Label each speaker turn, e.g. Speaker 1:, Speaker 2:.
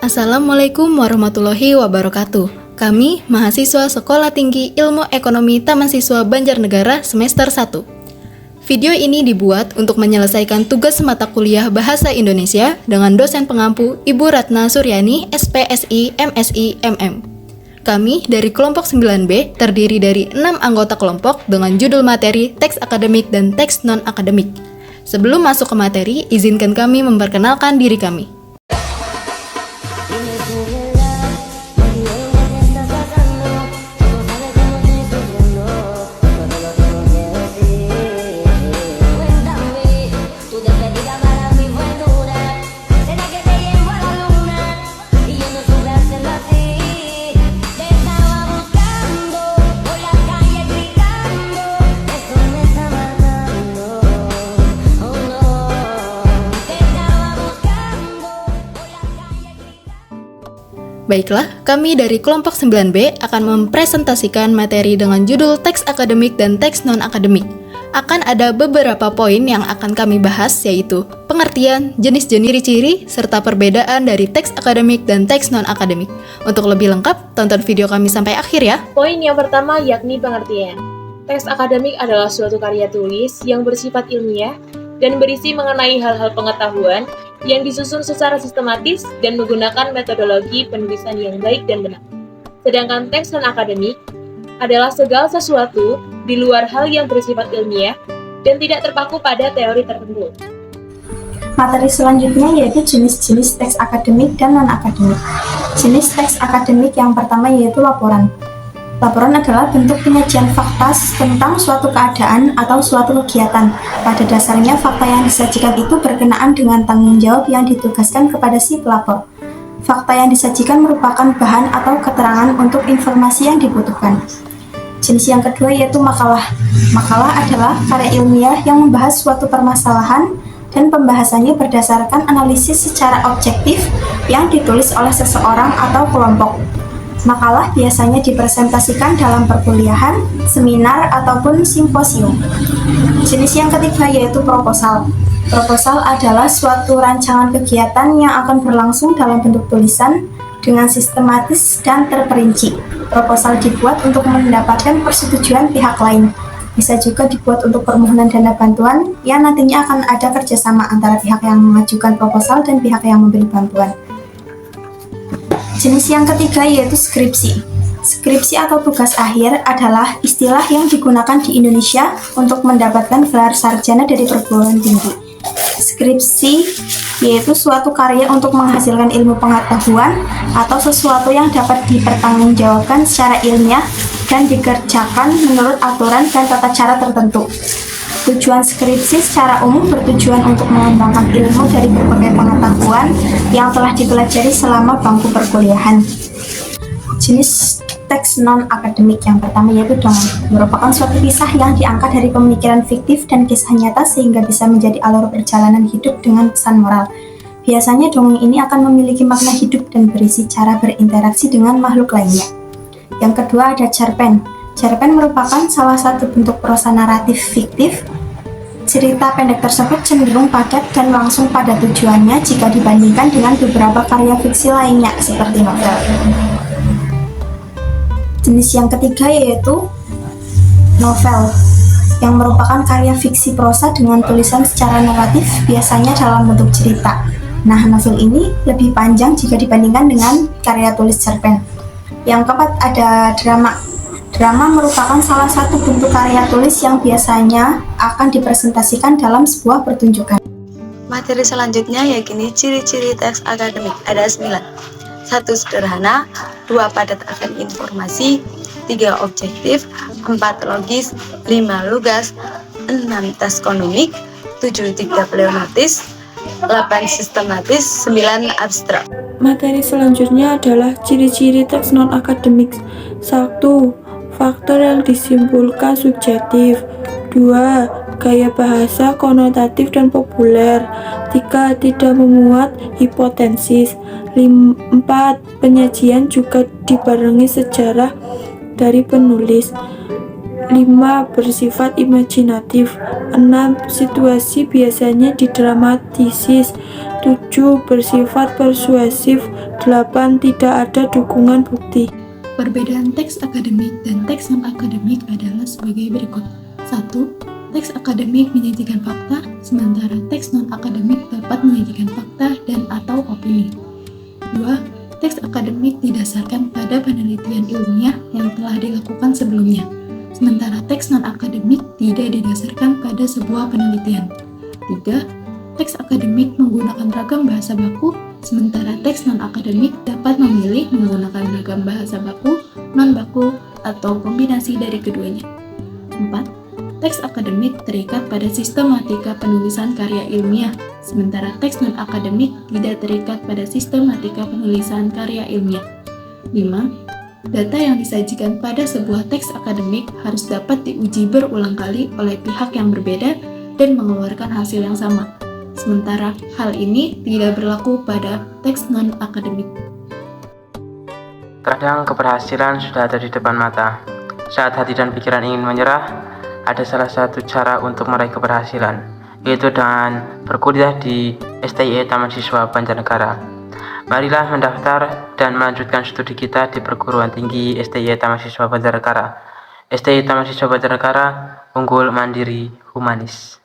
Speaker 1: Assalamualaikum warahmatullahi wabarakatuh. Kami, mahasiswa Sekolah Tinggi Ilmu Ekonomi Taman Siswa Banjarnegara semester 1. Video ini dibuat untuk menyelesaikan tugas mata kuliah Bahasa Indonesia dengan dosen pengampu Ibu Ratna Suryani, SPSI, MSI, MM. Kami dari kelompok 9B terdiri dari 6 anggota kelompok dengan judul materi teks akademik dan teks non-akademik. Sebelum masuk ke materi, izinkan kami memperkenalkan diri kami. Baiklah, kami dari kelompok 9B akan mempresentasikan materi dengan judul teks akademik dan teks non-akademik. Akan ada beberapa poin yang akan kami bahas, yaitu pengertian, jenis-jenis ciri-ciri, serta perbedaan dari teks akademik dan teks non-akademik. Untuk lebih lengkap, tonton video kami sampai akhir ya.
Speaker 2: Poin yang pertama yakni pengertian. Teks akademik adalah suatu karya tulis yang bersifat ilmiah dan berisi mengenai hal-hal pengetahuan yang disusun secara sistematis dan menggunakan metodologi penulisan yang baik dan benar. Sedangkan teks non-akademik adalah segala sesuatu di luar hal yang bersifat ilmiah dan tidak terpaku pada teori tertentu.
Speaker 3: Materi selanjutnya yaitu jenis-jenis teks akademik dan non-akademik. Jenis teks akademik yang pertama yaitu laporan. Laporan adalah bentuk penyajian fakta tentang suatu keadaan atau suatu kegiatan. Pada dasarnya, fakta yang disajikan itu berkenaan dengan tanggung jawab yang ditugaskan kepada si pelapor. Fakta yang disajikan merupakan bahan atau keterangan untuk informasi yang dibutuhkan. Jenis yang kedua yaitu makalah. Makalah adalah karya ilmiah yang membahas suatu permasalahan dan pembahasannya berdasarkan analisis secara objektif yang ditulis oleh seseorang atau kelompok. Makalah biasanya dipresentasikan dalam perkuliahan, seminar, ataupun simposium. Jenis yang ketiga yaitu proposal. Proposal adalah suatu rancangan kegiatan yang akan berlangsung dalam bentuk tulisan dengan sistematis dan terperinci. Proposal dibuat untuk mendapatkan persetujuan pihak lain. Bisa juga dibuat untuk permohonan dana bantuan yang nantinya akan ada kerjasama antara pihak yang mengajukan proposal dan pihak yang memberi bantuan. Jenis yang ketiga yaitu skripsi. Skripsi atau tugas akhir adalah istilah yang digunakan di Indonesia untuk mendapatkan gelar sarjana dari perguruan tinggi. Skripsi yaitu suatu karya untuk menghasilkan ilmu pengetahuan atau sesuatu yang dapat dipertanggungjawabkan secara ilmiah dan dikerjakan menurut aturan dan tata cara tertentu. Tujuan skripsi secara umum bertujuan untuk mengembangkan ilmu dari berbagai pengetahuan yang telah dipelajari selama bangku perkuliahan. Jenis teks non-akademik yang pertama yaitu dongeng. Merupakan suatu kisah yang diangkat dari pemikiran fiktif dan kisah nyata sehingga bisa menjadi alur perjalanan hidup dengan pesan moral. Biasanya dongeng ini akan memiliki makna hidup dan berisi cara berinteraksi dengan makhluk lainnya. Yang kedua ada cerpen. Cerpen merupakan salah satu bentuk prosa naratif fiktif. Cerita pendek tersebut cenderung padat dan langsung pada tujuannya jika dibandingkan dengan beberapa karya fiksi lainnya seperti novel. Jenis yang ketiga yaitu novel, yang merupakan karya fiksi prosa dengan tulisan secara naratif biasanya dalam bentuk cerita. Nah, novel ini lebih panjang jika dibandingkan dengan karya tulis cerpen. Yang keempat ada drama. Drama merupakan salah satu bentuk karya tulis yang biasanya akan dipresentasikan dalam sebuah pertunjukan.
Speaker 4: Materi selanjutnya yakni ciri-ciri teks akademik. Ada 9. 1. Sederhana, 2. Padat akan informasi, 3. Objektif, 4. Logis, 5. Lugas, 6. Taskonumik, 7. Tiga pleonatis, 8. Sistematis, 9. Abstrak.
Speaker 5: Materi selanjutnya adalah ciri-ciri teks non-akademik. 1. Faktor yang disimpulkan subjektif. 2. Gaya bahasa konotatif dan populer. 3. Tidak memuat hipotesis. 4. Penyajian juga dibarengi sejarah dari penulis. 5. Bersifat imajinatif. 6. Situasi biasanya didramatisis. 7. Bersifat persuasif. 8. Tidak ada dukungan bukti.
Speaker 1: Perbedaan teks akademik dan teks non-akademik adalah sebagai berikut. 1. Teks akademik menyajikan fakta, sementara teks non-akademik dapat menyajikan fakta dan atau opini. 2. Teks akademik didasarkan pada penelitian ilmiah yang telah dilakukan sebelumnya, sementara teks non-akademik tidak didasarkan pada sebuah penelitian. 3. Teks akademik menggunakan ragam bahasa baku, sementara teks non-akademik dapat memilih menggunakan ragam bahasa baku, non-baku, atau kombinasi dari keduanya. 4. Teks akademik terikat pada sistematika penulisan karya ilmiah, sementara teks non-akademik tidak terikat pada sistematika penulisan karya ilmiah. 5. Data yang disajikan pada sebuah teks akademik harus dapat diuji berulang kali oleh pihak yang berbeda dan mengeluarkan hasil yang sama, sementara hal ini tidak berlaku pada teks non-akademik.
Speaker 6: Kadang keberhasilan sudah ada di depan mata. Saat hati dan pikiran ingin menyerah, ada salah satu cara untuk meraih keberhasilan, yaitu dengan berkuliah di STIE Taman Siswa Banjarnegara. Marilah mendaftar dan melanjutkan studi kita di perguruan tinggi STIE Taman Siswa Banjarnegara. STIE Taman Siswa Banjarnegara, unggul, mandiri, humanis.